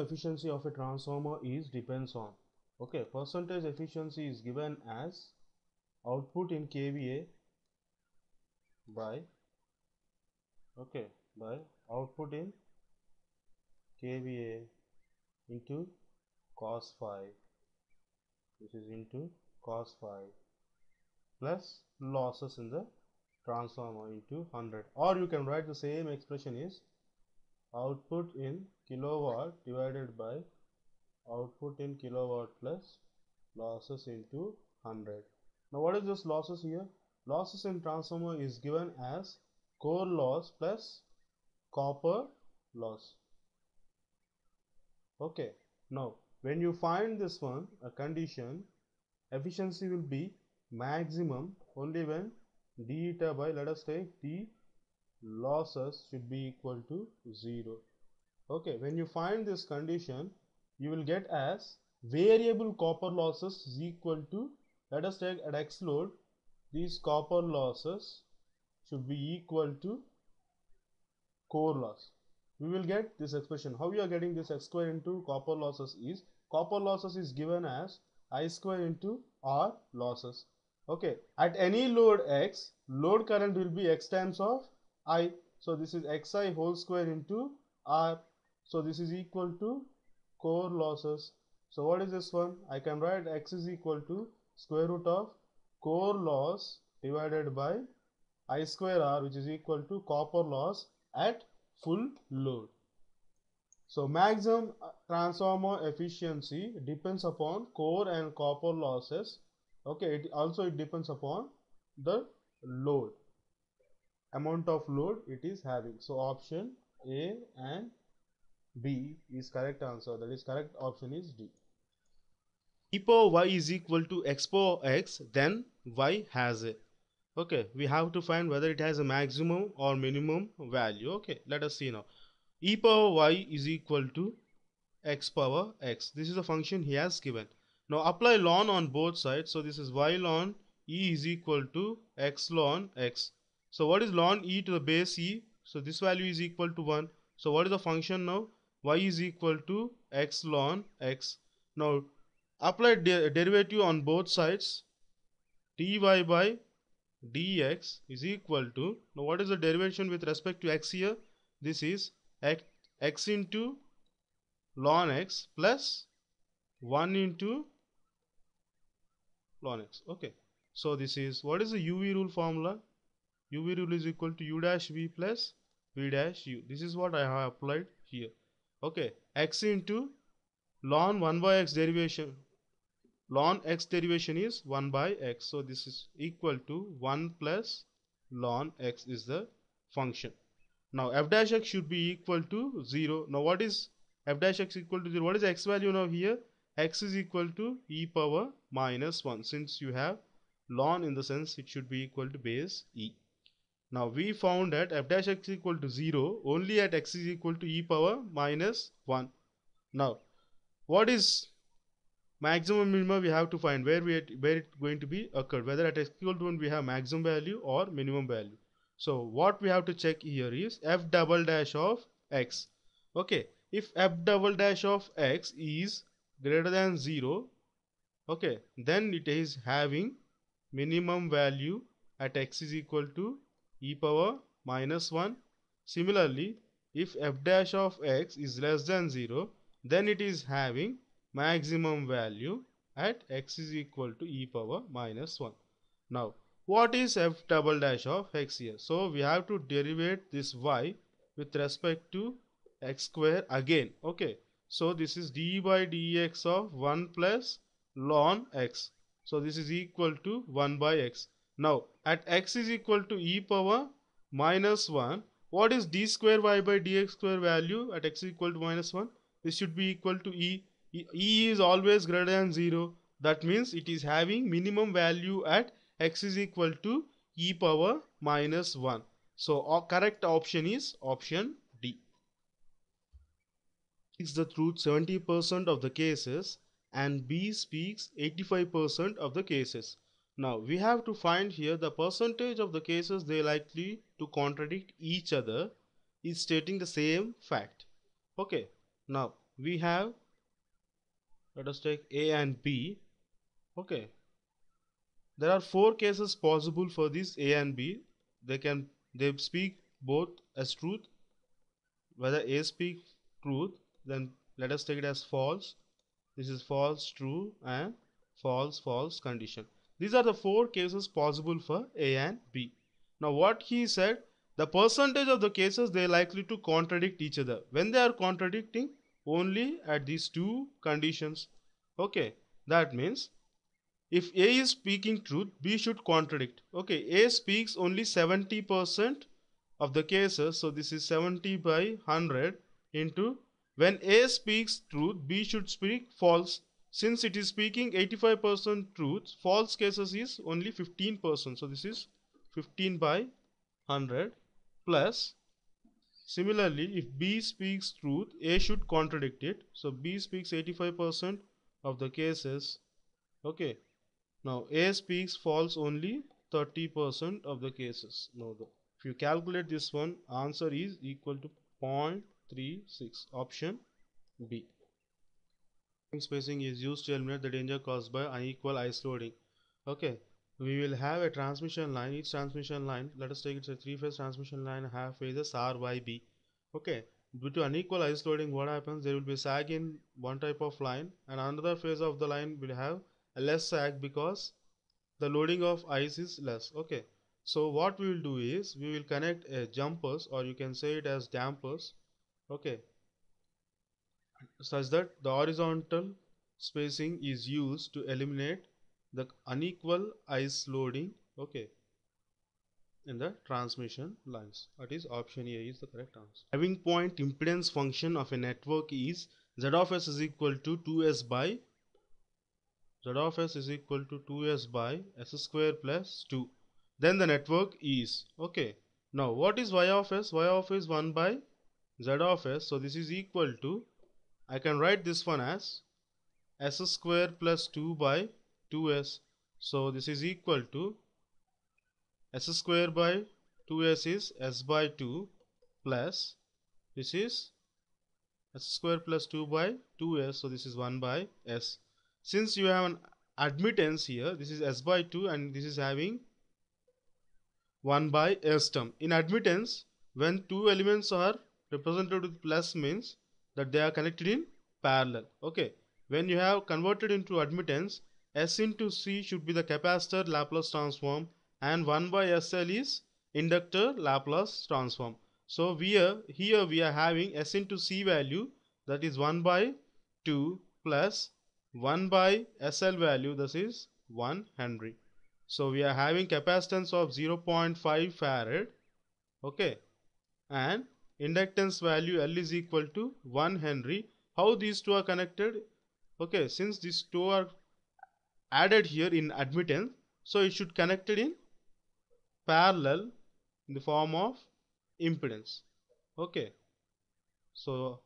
efficiency of a transformer is depends on. Okay, percentage efficiency is given as output in kVA by output in kVA into cos phi. This is into cos phi plus losses in the transformer into 100, or you can write the same expression is output in kilowatt divided by output in kilowatt plus losses into 100. Now what is this losses here? Losses in transformer is given as core loss plus copper loss. Okay, now when you find this one, a condition, efficiency will be maximum only when d eta by, let us take d losses should be equal to 0. Okay, when you find this condition, you will get as variable copper losses is equal to, let us take at X load, these copper losses should be equal to core loss. We will get this expression. How we are getting this X square into copper losses is given as I square into R losses. Okay, at any load X, load current will be X times of I. So this is Xi whole square into R. So this is equal to core losses. So what is this one? I can write X is equal to square root of core loss divided by I square R, which is equal to copper loss at full load. So maximum transformer efficiency depends upon core and copper losses. Okay, it depends upon the load, amount of load it is having. So option A and B is correct answer. That is correct option is D. E power y is equal to x power x, then y has a. Okay, we have to find whether it has a maximum or minimum value. Okay, let us see now. E power y is equal to x power x. This is a function he has given. Now apply ln on both sides. So this is y ln e is equal to x ln x. So what is ln e to the base e? So this value is equal to 1. So what is the function now? Y is equal to x ln x. Now apply derivative on both sides. dy by dx is equal to, now what is the derivation with respect to x here? This is x into ln x plus 1 into ln x. Okay, so this is, what is the UV rule formula? UV rule is equal to u dash v plus v dash u. This is what I have applied here. Okay, x into ln 1 by x derivation, ln x derivation is 1 by x. So this is equal to 1 plus ln x is the function. Now f dash x should be equal to 0. Now what is f dash x equal to 0? What is x value now here? X is equal to e power minus 1. Since you have ln, in the sense it should be equal to base e. Now we found that f dash x equal to 0 only at x is equal to e power minus 1. Now what is maximum minimum? We have to find where it's going to be occurred, whether at x equal to 1 we have maximum value or minimum value. So what we have to check here is f double dash of x. Okay, if f double dash of x is greater than 0, okay, then it is having minimum value at x is equal to e power minus 1. Similarly, if f dash of x is less than 0, then it is having maximum value at x is equal to e power minus 1. Now what is f double dash of x here? So we have to derivate this y with respect to x square again. Okay, so this is d by dx of 1 plus ln x. So this is equal to 1 by x. Now at x is equal to e power minus 1, what is d square y by dx square value at x is equal to minus 1? This should be equal to e. E is always greater than 0. That means it is having minimum value at x is equal to e power minus 1. So our correct option is option D. Speaks the truth 70% of the cases and B speaks 85% of the cases. Now we have to find here the percentage of the cases they likely to contradict each other is stating the same fact. Okay, now we have, let us take A and B. Okay, there are four cases possible for this A and B. They speak both as truth. Whether A speaks truth, then let us take it as false. This is false, true, and false, false condition. These are the four cases possible for A and B. Now what he said, the percentage of the cases they are likely to contradict each other. When they are contradicting, only at these two conditions. Okay, that means if A is speaking truth, B should contradict. Okay, A speaks only 70% of the cases, so this is 70 by 100 into, when A speaks truth, B should speak false. Since it is speaking 85% truth, false cases is only 15%, so this is 15 by 100 plus. Similarly, if B speaks truth, A should contradict it, so B speaks 85% of the cases. Okay, now A speaks false only 30% of the cases. Now if you calculate this one, answer is equal to 0.36, option B. Spacing is used to eliminate the danger caused by unequal ice loading. Okay, we will have a transmission line. Each transmission line, let us take it as a three-phase transmission line, have phases R, Y, B. Okay, due to unequal ice loading, what happens? There will be sag in one type of line, and another phase of the line will have a less sag because the loading of ice is less. Okay, so what we will do is we will connect a jumpers, or you can say it as dampers. Okay, such that the horizontal spacing is used to eliminate the unequal ice loading. Okay, in the transmission lines. That is option A is the correct answer. Driving point impedance function of a network is Z of S is equal to 2S by Z of S is equal to 2S by S square plus 2. Then the network is. Okay, now what is Y of S? Y of S is 1 by Z of S, so this is equal to, I can write this one as S square plus 2 by 2S. So this is equal to S square by 2S is S by 2 plus this is S square plus 2 by 2S, so this is 1 by S. Since you have an admittance here, this is S by 2 and this is having 1 by S term. In admittance, when two elements are represented with plus, means that they are connected in parallel. Okay, when you have converted into admittance, S into C should be the capacitor Laplace transform and 1 by SL is inductor Laplace transform. So here we are having S into C value, that is 1 by 2 plus 1 by SL value, that is 1 Henry. So we are having capacitance of 0.5 farad. Okay, and inductance value L is equal to 1 Henry. How these two are connected? Okay, since these two are added here in admittance, so it should connected in parallel in the form of impedance. Okay, so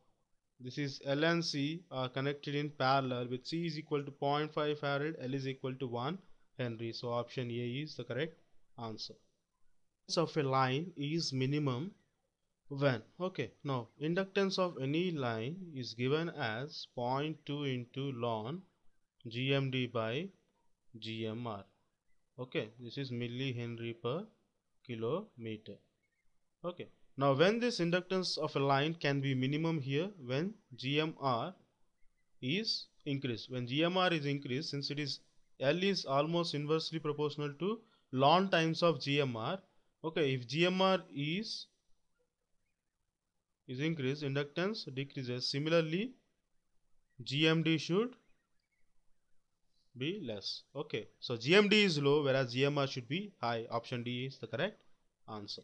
this is L and C are connected in parallel with C is equal to 0.5 farad, L is equal to 1 Henry. So option A is the correct answer. Of a line is minimum when, okay, now inductance of any line is given as 0.2 into ln GMD by GMR. Okay, this is millihenry per kilometer. Okay, now when this inductance of a line can be minimum here, when GMR is increased. When GMR is increased, since it is L is almost inversely proportional to ln times of GMR. Okay, if GMR is increased, inductance decreases. Similarly, GMD should be less. Okay, so GMD is low whereas GMR should be high. Option D is the correct answer.